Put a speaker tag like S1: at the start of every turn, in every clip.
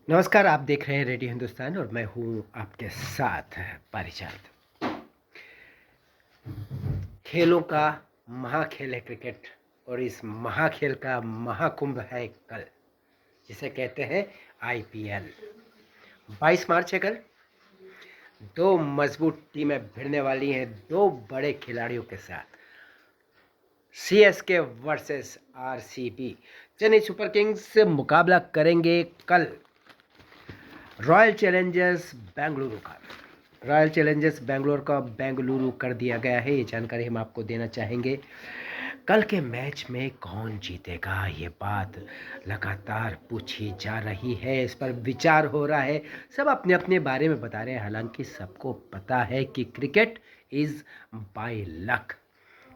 S1: नमस्कार, आप देख रहे हैं रेडियो हिंदुस्तान और मैं हूं आपके साथ पारिजात। खेलों का महाखेल है क्रिकेट और इस महाखेल का महाकुंभ है कल, जिसे कहते हैं आईपीएल। 22 मार्च है कल। दो मजबूत टीमें भिड़ने वाली हैं, दो बड़े खिलाड़ियों के साथ। CSK versus RCB, Chennai super Kings से मुकाबला करेंगे कल रॉयल चैलेंजर्स बेंगलुरु का। रॉयल चैलेंजर्स बेंगलोर का बेंगलुरु कर दिया गया है, ये जानकारी हम आपको देना चाहेंगे। कल के मैच में कौन जीतेगा, ये बात लगातार पूछी जा रही है, इस पर विचार हो रहा है। सब अपने अपने बारे में बता रहे हैं, हालांकि सबको पता है कि क्रिकेट इज़ बाय लक,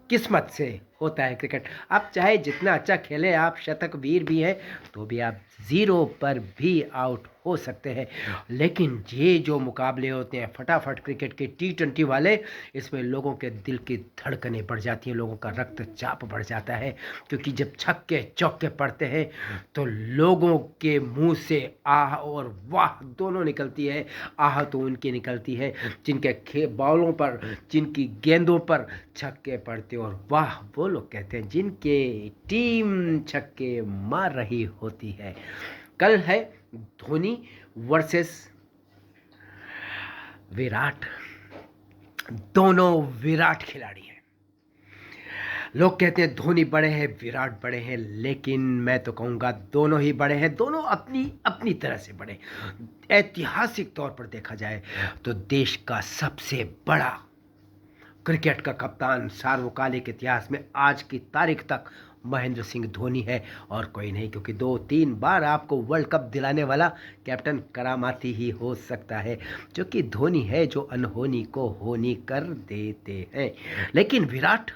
S1: किस्मत से होता है क्रिकेट। आप चाहे जितना अच्छा खेलें, आप शतक वीर भी हैं तो भी आप ज़ीरो पर भी आउट हो सकते हैं। लेकिन ये जो मुकाबले होते हैं फटाफट क्रिकेट के T20 वाले, इसमें लोगों के दिल की धड़कनें बढ़ जाती हैं, लोगों का रक्तचाप बढ़ जाता है। क्योंकि जब छक्के चौके पड़ते हैं तो लोगों के मुंह से आह और वाह दोनों निकलती है। आह तो उनकी निकलती है जिनके बॉलों पर, जिनकी गेंदों पर छक्के पड़ते, और वाह वो लोग कहते हैं जिनके टीम छक्के मार रही होती है। कल है धोनी वर्सेस विराट। दोनों विराट खिलाड़ी हैं। लोग कहते हैं धोनी बड़े हैं, विराट बड़े हैं, लेकिन मैं तो कहूँगा दोनों ही बड़े हैं, दोनों अपनी अपनी तरह से बड़े। ऐतिहासिक तौर पर देखा जाए तो देश का सबसे बड़ा क्रिकेट का कप्तान सार्वकालिक इतिहास में आज की तारीख तक महेंद्र सिंह धोनी है और कोई नहीं। क्योंकि 2-3 बार आपको वर्ल्ड कप दिलाने वाला कैप्टन करामाती ही हो सकता है, जो कि धोनी है, जो अनहोनी को होनी कर देते हैं। लेकिन विराट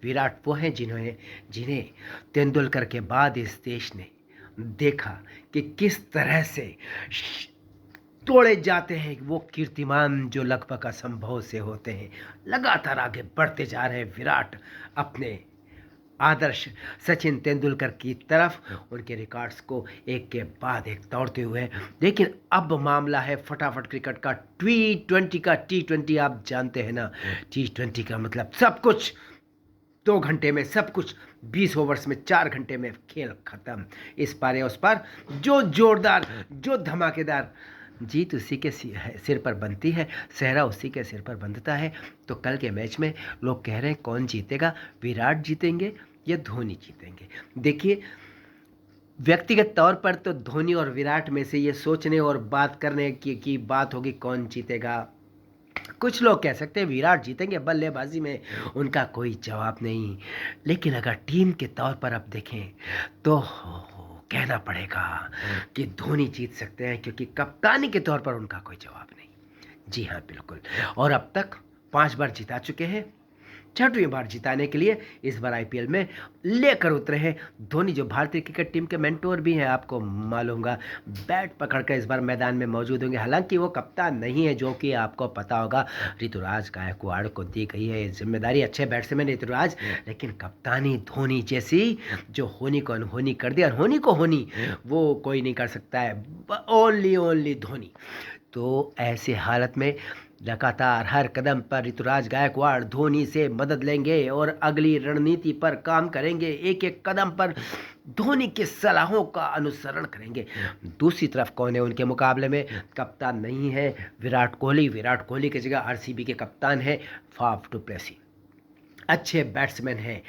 S1: विराट वो हैं जिन्हें तेंदुलकर के बाद इस देश ने देखा कि किस तरह से तोड़े जाते हैं वो कीर्तिमान जो लगभग असंभव से होते हैं। लगातार आगे बढ़ते जा रहे हैं विराट अपने आदर्श सचिन तेंदुलकर की तरफ, उनके रिकॉर्ड्स को एक के बाद एक तोड़ते हुए। लेकिन अब मामला है फटाफट क्रिकेट का, T20 का। T20 आप जानते हैं ना, T20 का मतलब सब कुछ 2 घंटे में, सब कुछ 20 ओवर्स में, 4 घंटे में खेल खत्म। इस पार या उस पार, जो जोरदार, जो धमाकेदार, जीत उसी के सिर पर बनती है, सेहरा उसी के सिर पर बंधता है। तो कल के मैच में लोग कह रहे हैं कौन जीतेगा, विराट जीतेंगे या धोनी जीतेंगे। देखिए, व्यक्तिगत तौर पर तो धोनी और विराट में से ये सोचने और बात करने की बात होगी कौन जीतेगा। कुछ लोग कह सकते हैं विराट जीतेंगे, बल्लेबाजी में उनका कोई जवाब नहीं। लेकिन अगर टीम के तौर पर अब देखें तो कहना पड़ेगा कि धोनी जीत सकते हैं, क्योंकि कप्तानी के तौर पर उनका कोई जवाब नहीं। जी हाँ, बिल्कुल। और अब तक 5 बार जिता चुके हैं, 6वीं बार जिताने के लिए इस बार आईपीएल में लेकर उतरे हैं धोनी, जो भारतीय क्रिकेट टीम के मेंटोर भी हैं। आपको मालूम होगा, बैट पकड़कर इस बार मैदान में मौजूद होंगे। हालांकि वो कप्तान नहीं है, जो कि आपको पता होगा ऋतुराज गायकवाड़ को दी गई है जिम्मेदारी। अच्छे बैट्समैन ऋतुराज, लेकिन कप्तानी धोनी जैसी, जो होनी को अनहोनी कर दिया, अनहोनी को होनी, वो कोई नहीं कर सकता है, ओनली धोनी। तो ऐसे हालत में लगातार हर कदम पर ऋतुराज गायकवाड़ धोनी से मदद लेंगे और अगली रणनीति पर काम करेंगे। एक एक कदम पर धोनी की सलाहों का अनुसरण करेंगे। दूसरी तरफ कौन है उनके मुकाबले में? कप्तान नहीं है विराट कोहली। विराट कोहली की जगह आरसीबी के कप्तान है फाफ डु प्लेसी। अच्छे बैट्समैन हैं,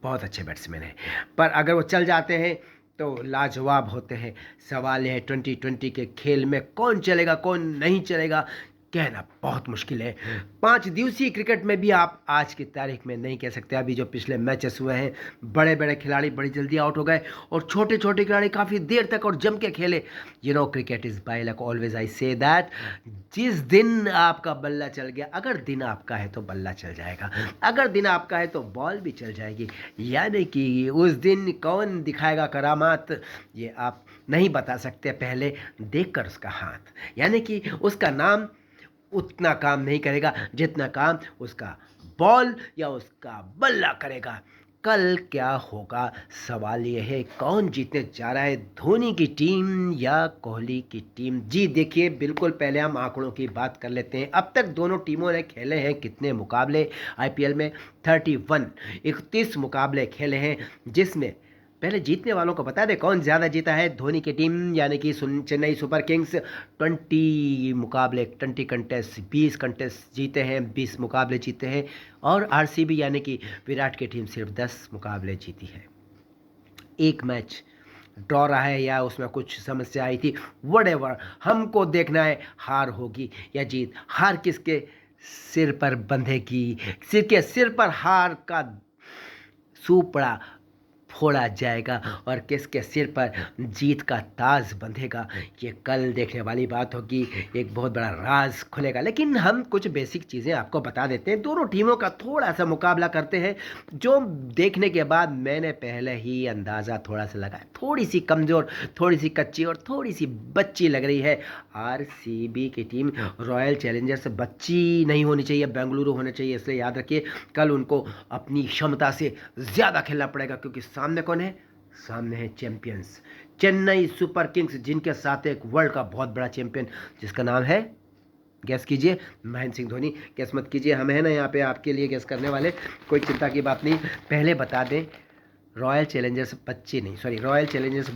S1: बहुत अच्छे बैट्समैन हैं, पर अगर वो चल जाते हैं तो लाजवाब होते हैं। सवाल है 2020 के खेल में कौन चलेगा कौन नहीं चलेगा, कहना बहुत मुश्किल है। 5 दिवसीय क्रिकेट में भी आप आज की तारीख में नहीं कह सकते। अभी जो पिछले मैचेस हुए हैं, बड़े बड़े खिलाड़ी बड़ी जल्दी आउट हो गए और छोटे छोटे खिलाड़ी काफ़ी देर तक और जम के खेले। Cricket is by luck, always I say that. जिस दिन आपका बल्ला चल गया, अगर दिन आपका है तो बल्ला चल जाएगा, अगर दिन आपका है तो बॉल भी चल जाएगी। यानी कि उस दिन कौन दिखाएगा करामात, ये आप नहीं बता सकते पहले देखकर उसका हाथ। यानी कि उसका नाम उतना काम नहीं करेगा जितना काम उसका बॉल या उसका बल्ला करेगा। कल क्या होगा, सवाल ये है कौन जीतने जा रहा है, धोनी की टीम या कोहली की टीम। जी देखिए, बिल्कुल पहले हम आंकड़ों की बात कर लेते हैं। अब तक दोनों टीमों ने खेले हैं कितने मुकाबले आईपीएल में, 31 मुकाबले खेले हैं, जिसमें पहले जीतने वालों को बता दें कौन ज़्यादा जीता है। धोनी की टीम यानी कि Chennai super Kings 20 contest 20 contest जीते हैं, 20 मुकाबले जीते हैं। और आरसीबी यानी कि विराट की टीम सिर्फ 10 मुकाबले जीती है। एक मैच ड्रॉ रहा है या उसमें कुछ समस्या आई थी, वटेवर, हमको देखना है हार होगी या जीत। हार किसके सिर पर बंधेगी, सिर पर हार का सुपड़ा फोड़ा जाएगा और किसके सिर पर जीत का ताज बंधेगा, ये कल देखने वाली बात होगी। एक बहुत बड़ा राज खुलेगा। लेकिन हम कुछ बेसिक चीज़ें आपको बता देते हैं। दोनों टीमों का थोड़ा सा मुकाबला करते हैं, जो देखने के बाद मैंने पहले ही अंदाज़ा थोड़ा सा लगाया, थोड़ी सी कमज़ोर, थोड़ी सी कच्ची और थोड़ी सी बच्ची लग रही है आरसीबी की टीम। रॉयल चैलेंजर्स बच्ची नहीं होनी चाहिए, बेंगलुरु होना चाहिए। इसलिए याद रखिए, कल उनको अपनी क्षमता से ज़्यादा खेलना पड़ेगा, क्योंकि सामने कौन है, सामने है चैंपियंस चेन्नई सुपर किंग्स, जिनके साथ एक वर्ल्ड का बहुत बड़ा चैंपियन जिसका नाम है, गैस कीजिए, महेंद्र सिंह धोनी। गैस मत कीजिए, हम है ना यहाँ पे आपके लिए गैस करने वाले, कोई चिंता की बात नहीं। पहले बता दें, रॉयल चैलेंजर्स बच्चे नहीं, सॉरी, रॉयल चैलेंजर्स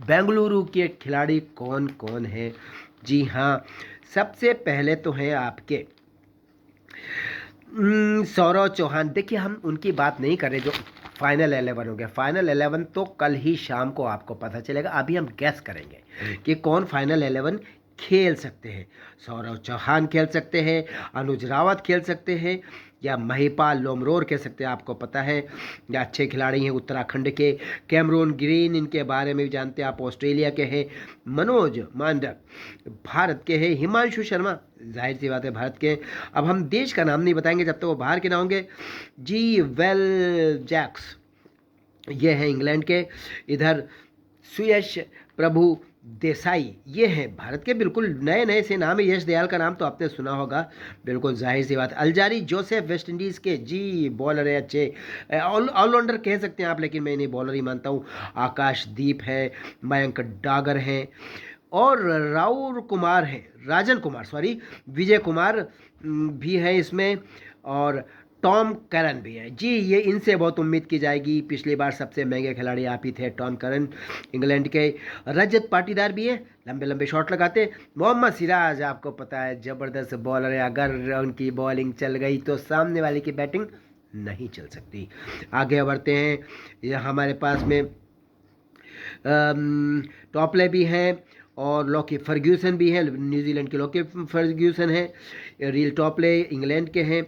S1: बेंगलुरु के खिलाड़ी कौन कौन है। जी हाँ, सबसे पहले तो है आपके सौरव चौहान। देखिए, हम उनकी बात नहीं कर रहे जो फाइनल 11 हो गया। फाइनल 11 तो कल ही शाम को आपको पता चलेगा। अभी हम गैस करेंगे कि कौन फाइनल 11 खेल सकते हैं। सौरव चौहान खेल सकते हैं, अनुज रावत खेल सकते हैं, या महिपाल लोमरोर कह सकते हैं, आपको पता है, या अच्छे खिलाड़ी हैं उत्तराखंड के। कैमरून ग्रीन, इनके बारे में भी जानते हैं आप, ऑस्ट्रेलिया के हैं। मनोज मांडक भारत के हैं। हिमांशु शर्मा, जाहिर सी बात है भारत के। अब हम देश का नाम नहीं बताएंगे जब तक वो बाहर के ना होंगे। जी वेल जैक्स, ये हैं इंग्लैंड के। इधर सुयश प्रभु देसाई, ये हैं भारत के। बिल्कुल नए नए से नाम है। यश दयाल का नाम तो आपने सुना होगा, बिल्कुल जाहिर सी बात। अलजारी जोसेफ, वेस्ट इंडीज़ के, जी बॉलर है अच्छे, ऑलराउंडर कह सकते हैं आप, लेकिन मैं इन्हें बॉलर ही मानता हूँ। आकाशदीप है, मयंक डागर हैं, और राउर कुमार हैं, राजन कुमार, सॉरी, विजय कुमार भी है इसमें, और टॉम करन भी है। जी, ये इनसे बहुत उम्मीद की जाएगी। पिछली बार सबसे महंगे खिलाड़ी आप ही थे, टॉम करन, इंग्लैंड के। रजत पाटीदार भी है, लंबे लंबे शॉट लगाते। मोहम्मद सिराज, आपको पता है ज़बरदस्त बॉलर है, अगर उनकी बॉलिंग चल गई तो सामने वाले की बैटिंग नहीं चल सकती। आगे बढ़ते हैं, ये हमारे पास में टॉपले भी हैं, और लॉकी फर्ग्यूसन भी हैं, न्यूजीलैंड के लॉकी फर्ग्यूसन हैं। रील टॉपले इंग्लैंड के हैं।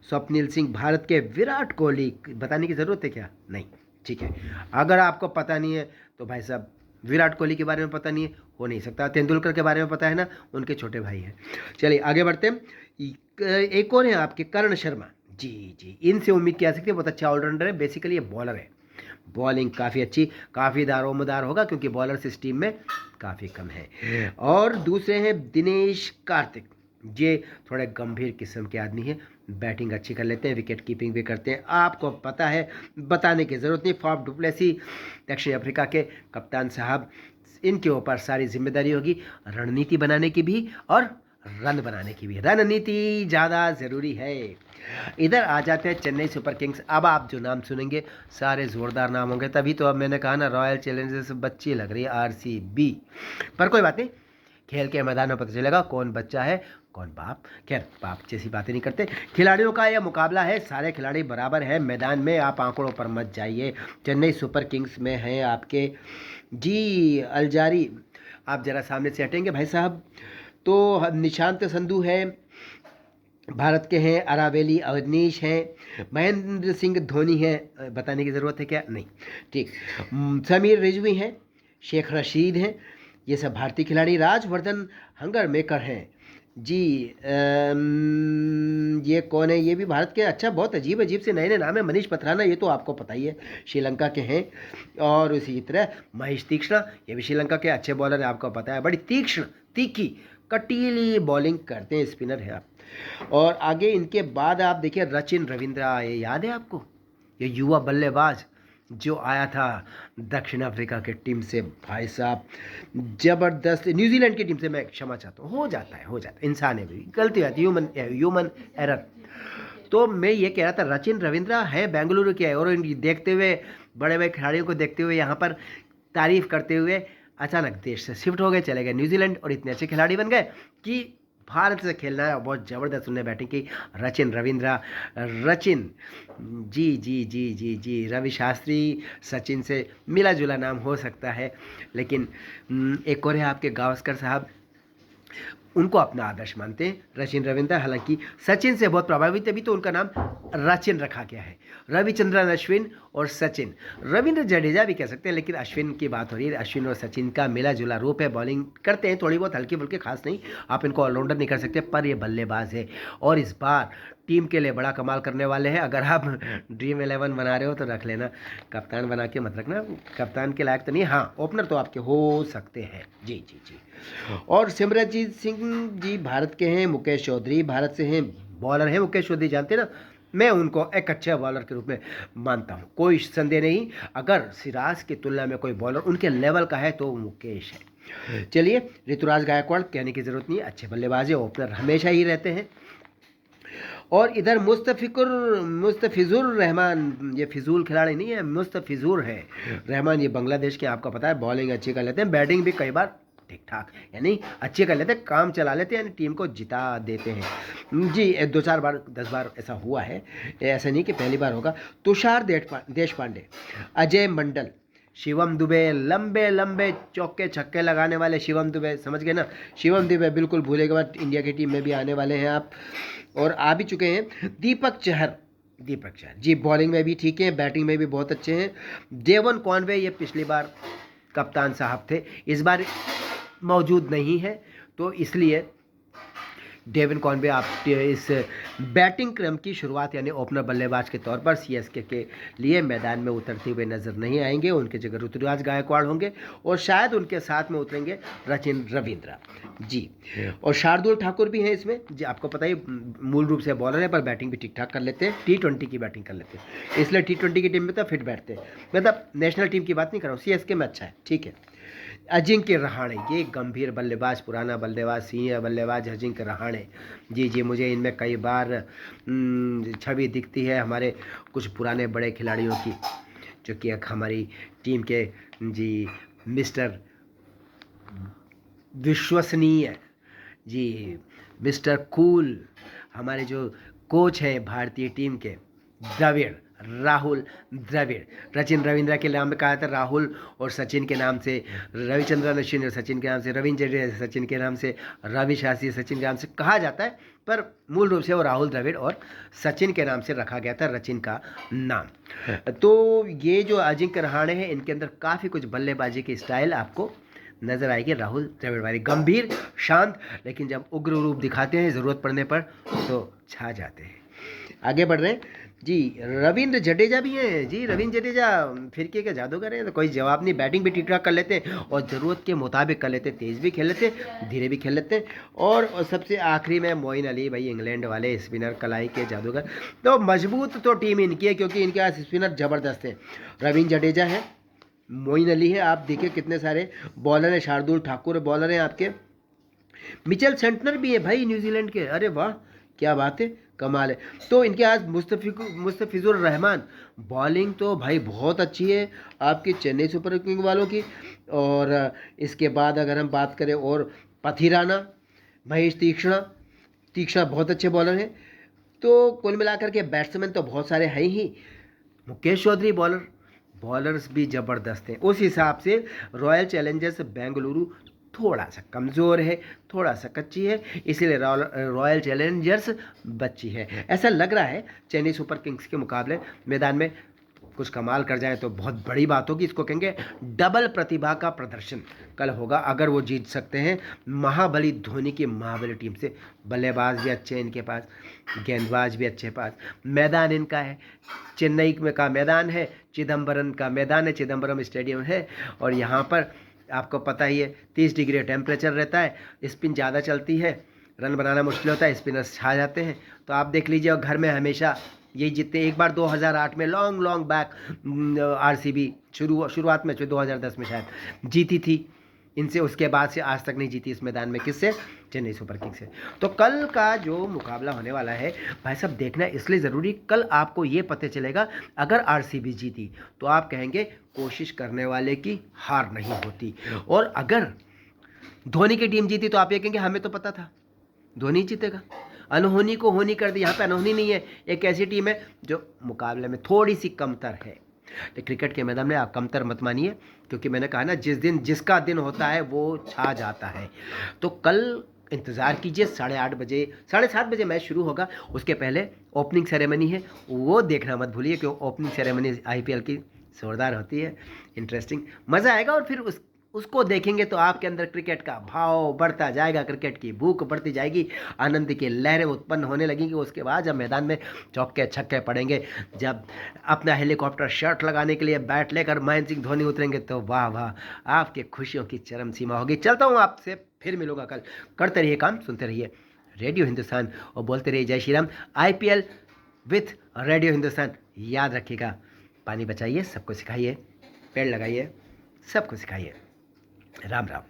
S1: स्वप्निल सिंह भारत के। विराट कोहली, बताने की ज़रूरत है क्या, नहीं, ठीक है। अगर आपको पता नहीं है तो भाई साहब, विराट कोहली के बारे में पता नहीं है, हो नहीं सकता। तेंदुलकर के बारे में पता है ना, उनके छोटे भाई हैं। चलिए आगे बढ़ते हैं। एक और है आपके करण शर्मा, जी जी, इनसे उम्मीद की जा सकती है, बहुत अच्छा ऑलराउंडर है। बेसिकली ये बॉलर है, बॉलिंग काफ़ी अच्छी, काफ़ी दारोमदार होगा, क्योंकि बॉलर्स इस टीम में काफ़ी कम है। और दूसरे हैं दिनेश कार्तिक, ये थोड़े गंभीर किस्म के आदमी हैं, बैटिंग अच्छी कर लेते हैं, विकेट कीपिंग भी करते हैं, आपको पता है, बताने की ज़रूरत नहीं। फाफ डुप्लेसी, दक्षिण अफ्रीका के कप्तान साहब, इनके ऊपर सारी जिम्मेदारी होगी रणनीति बनाने की भी और रन बनाने की भी। रणनीति ज़्यादा ज़रूरी है। इधर आ जाते हैं चेन्नई सुपर किंग्स। अब आप जो नाम सुनेंगे सारे ज़ोरदार नाम होंगे, तभी तो अब मैंने कहा ना, रॉयल चैलेंजर्स बच्ची लग रही है आरसीबी, पर कोई बात नहीं, खेल के मैदान में पता चलेगा कौन बच्चा है कौन बाप। खैर, बाप जैसी बातें नहीं करते। खिलाड़ियों का यह मुकाबला है, सारे खिलाड़ी बराबर हैं मैदान में, आप आंकड़ों पर मत जाइए। चेन्नई सुपर किंग्स में हैं आपके, जी अलजारी, आप ज़रा सामने से हटेंगे भाई साहब, तो निशांत संधू है, भारत के हैं। अरावेली अवनीश हैं। महेंद्र सिंह धोनी हैं, बताने की ज़रूरत है क्या, नहीं, ठीक। समीर रिजवी हैं, शेख रशीद हैं, ये सब भारतीय खिलाड़ी। राजवर्धन हंगर मेकर हैं, जी ये कौन है, ये भी भारत के। अच्छा, बहुत अजीब अजीब से नए नए नाम है। मनीष पथराना, ये तो आपको पता ही है, श्रीलंका के हैं। और इसी तरह महेश तीक्ष्णा, ये भी श्रीलंका के अच्छे बॉलर हैं, आपको पता है, बड़ी तीक्ष्ण, तीखी, कटीली बॉलिंग करते हैं, स्पिनर है आप। और आगे इनके बाद आप देखिए, रचिन रविंद्रा, ये याद है आपको, ये युवा बल्लेबाज जो आया था दक्षिण अफ्रीका की टीम से, भाई साहब ज़बरदस्त। न्यूजीलैंड की टीम से, मैं क्षमा चाहता हूँ, हो जाता है, इंसान है भी, गलती आती है, ह्यूमन एरर। तो मैं ये कह रहा था, रचिन रविंद्रा है बेंगलुरु के, और देखते हुए बड़े बड़े खिलाड़ियों को देखते हुए, यहाँ पर तारीफ करते हुए अचानक देश से शिफ्ट हो गए, चले गए न्यूजीलैंड, और इतने अच्छे खिलाड़ी बन गए कि भारत से खेलना है। बहुत ज़बरदस्त उन्होंने बैटिंग की, रचिन रविंद्रा। रचिन जी जी जी जी जी, रवि शास्त्री सचिन से मिला जुला नाम हो सकता है, लेकिन एक और है आपके गावस्कर साहब, उनको अपना आदर्श मानते हैं रचिन रविंद्र। हालांकि सचिन से बहुत प्रभावित है, भी तो उनका नाम रचिन रखा गया है। रविचंद्रन अश्विन और सचिन, रविंद्र जडेजा भी कह सकते हैं, लेकिन अश्विन की बात हो रही है। अश्विन और सचिन का मिला जुला रूप है, बॉलिंग करते हैं थोड़ी बहुत हल्की फुल्की, खास नहीं, आप इनको ऑलराउंडर नहीं कर सकते, पर ये बल्लेबाज है और इस बार टीम के लिए बड़ा कमाल करने वाले हैं। अगर आप ड्रीम 11 बना रहे हो तो रख लेना, कप्तान बना के मत रखना, कप्तान के लायक तो नहीं, हाँ ओपनर तो आपके हो सकते हैं। जी जी जी। और सिमरनजीत सिंह जी भारत के हैं, मुकेश चौधरी भारत से हैं, बॉलर हैं मुकेश चौधरी, जानते ना, मैं उनको एक अच्छे बॉलर के रूप में मानता हूँ, कोई संदेह नहीं। अगर सिराज की तुलना में कोई बॉलर उनके लेवल का है तो मुकेश है। चलिए, ऋतुराज गायकवाड़ कहने की ज़रूरत नहीं, अच्छे बल्लेबाज है, ओपनर हमेशा ही रहते हैं। और इधर मुस्तफिजुर रहमान, ये फिजूल खिलाड़ी नहीं है, मुस्तफिजुर है रहमान, ये बांग्लादेश के, आपका पता है, बॉलिंग अच्छी कर लेते हैं, बैटिंग भी कई बार ठीक ठाक, यानी अच्छे कर लेते हैं, काम चला लेते हैं, यानी टीम को जिता देते हैं। जी 2-4 बार 10 बार ऐसा हुआ है, ऐसा नहीं कि पहली बार होगा। तुषार देशपांडे, अजय मंडल, शिवम दुबे, लंबे लंबे चौके छक्के लगाने वाले शिवम दुबे, समझ गए ना, शिवम दुबे बिल्कुल भूले के बाद इंडिया की टीम में भी आने वाले हैं आप, और आ भी चुके हैं। दीपक चहर जी बॉलिंग में भी ठीक है, बैटिंग में भी बहुत अच्छे हैं। डेवन कॉनवे, ये पिछली बार कप्तान साहब थे, इस बार मौजूद नहीं है, तो इसलिए डेविन कॉनवे आप इस बैटिंग क्रम की शुरुआत यानी ओपनर बल्लेबाज के तौर पर सीएसके के लिए मैदान में उतरते हुए नजर नहीं आएंगे, उनके जगह ऋतुराज गायकवाड़ होंगे, और शायद उनके साथ में उतरेंगे रचिन रविंद्रा जी, और शार्दुल ठाकुर भी हैं इसमें जी, आपको पता ही मूल रूप से बॉलर है, पर बैटिंग भी ठीक ठाक कर लेते हैं, T20 की बैटिंग कर लेते हैं, इसलिए T20 की टीम में तो फिट बैठते हैं, मतलब नेशनल टीम की बात नहीं कर रहा हूँ, सीएसके में अच्छा है, ठीक है। अजिंक्य रहाणे, ये गंभीर बल्लेबाज, पुराना बल्लेबाज, सीनियर बल्लेबाज अजिंक्य रहाणे जी जी, मुझे इनमें कई बार छवि दिखती है हमारे कुछ पुराने बड़े खिलाड़ियों की, जो कि एक हमारी टीम के जी मिस्टर विश्वसनीय जी, मिस्टर कूल, हमारे जो कोच हैं भारतीय टीम के, राहुल द्रविड़, रचिन रविंद्रा के नाम में कहा था राहुल, और सचिन के नाम से रविचंद्रन अश्विन, सचिन के नाम से रविंद्र जडेजा, सचिन के नाम से रवि शास्त्री, सचिन के नाम से कहा जाता है, पर मूल रूप से वो राहुल द्रविड़ और सचिन के नाम से रखा गया था रचिन का नाम। तो ये जो अजिंक्य रहाणे हैं, इनके अंदर काफ़ी कुछ बल्लेबाजी की स्टाइल आपको नजर आएगी राहुल द्रविड़ वाली, गंभीर शांत, लेकिन जब उग्र रूप दिखाते हैं ज़रूरत पड़ने पर तो छा जाते हैं। आगे बढ़ रहे हैं जी, रविंद्र जडेजा भी हैं जी, रविंद्र जडेजा फिरके के जादूगर हैं, तो कोई जवाब नहीं, बैटिंग भी ठीक ठाक कर लेते हैं और ज़रूरत के मुताबिक कर लेते हैं, तेज़ भी खेल लेते हैं, धीरे भी खेल लेते हैं। और सबसे आखिरी में मोइन अली भाई, इंग्लैंड वाले स्पिनर, कलाई के जादूगर, तो मजबूत तो टीम इनकी है क्योंकि इनके पास स्पिनर ज़बरदस्त हैं, रविंद्र जडेजा है, मोइन अली है, आप देखिए कितने सारे बॉलर हैं, शार्दुल ठाकुर बॉलर हैं आपके, मिचेल सेंटनर भी है भाई न्यूजीलैंड के, अरे वाह क्या बात है, कमाल है। तो इनके आज मुस्तफिजुर रहमान, बॉलिंग तो भाई बहुत अच्छी है आपकी चेन्नई सुपर किंग वालों की, और इसके बाद अगर हम बात करें और पथिराना, महेश तीक्ष्णा बहुत अच्छे बॉलर हैं। तो कुल मिलाकर के बैट्समैन तो बहुत सारे हैं ही, मुकेश चौधरी बॉलर्स भी ज़बरदस्त हैं। उस हिसाब से रॉयल चैलेंजर्स बेंगलुरु थोड़ा सा कमज़ोर है, थोड़ा सा कच्ची है, इसीलिए रॉयल चैलेंजर्स बच्ची है। ऐसा लग रहा है चेन्नई सुपर किंग्स के मुकाबले मैदान में कुछ कमाल कर जाए तो बहुत बड़ी बात होगी, इसको कहेंगे डबल प्रतिभा का प्रदर्शन कल होगा अगर वो जीत सकते हैं महाबली धोनी की महाबली टीम से। बल्लेबाज भी अच्छे हैं इनके पास, गेंदबाज भी अच्छे पास, मैदान इनका है, चेन्नई में का मैदान है, चिदम्बरम का मैदान है, चिदम्बरम स्टेडियम है, और यहाँ पर आपको पता ही है 30 डिग्री टेम्परेचर रहता है, स्पिन ज़्यादा चलती है, रन बनाना मुश्किल होता है, स्पिनर्स छा जाते हैं। तो आप देख लीजिए, और घर में हमेशा यही जीतते। एक बार 2008 में लॉन्ग बैक आरसीबी शुरुआत में 2010 में शायद जीती थी इनसे, उसके बाद से आज तक नहीं जीती इस मैदान में। किससे? चेन्नई सुपर किंग्स से। तो कल का जो मुकाबला होने वाला है भाई साहब, देखना इसलिए ज़रूरी, कल आपको ये पता चलेगा अगर आरसीबी जीती तो आप कहेंगे कोशिश करने वाले की हार नहीं होती, और अगर धोनी की टीम जीती तो आप ये कहेंगे हमें तो पता था धोनी जीतेगा। अनहोनी को होनी कर दी। यहाँ पे अनहोनी नहीं है, एक ऐसी टीम है जो मुकाबले में थोड़ी सी कमतर है। तो क्रिकेट के मैदान में आप कमतर मत मानिए, क्योंकि मैंने कहा ना, जिस दिन जिसका दिन होता है वो छा जाता है। तो कल इंतज़ार कीजिए, 8:30 बजे 7:30 बजे मैच शुरू होगा। उसके पहले ओपनिंग सेरेमनी है, वो देखना मत भूलिए, क्यों ओपनिंग सेरेमनी आईपीएल की जोरदार होती है, इंटरेस्टिंग, मज़ा आएगा। और फिर उसको देखेंगे तो आपके अंदर क्रिकेट का भाव बढ़ता जाएगा, क्रिकेट की भूख बढ़ती जाएगी, आनंद की लहरें उत्पन्न होने लगेंगी। उसके बाद जब मैदान में चौके छक्के पड़ेंगे, जब अपना हेलीकॉप्टर शर्ट लगाने के लिए बैट लेकर महेंद्र सिंह धोनी उतरेंगे, तो वाह वाह, आपके खुशियों की चरम सीमा होगी। चलता हूँ, आपसे फिर मिलूंगा कल। करते रहिए काम, सुनते रहिए रेडियो हिंदुस्तान और बोलते रहिए जय Shri Ram. IPL with radio Hindustan. याद रखिएगा, पानी बचाइए, सबको सिखाइए, पेड़ लगाइए, सबको सिखाइए। राम राम।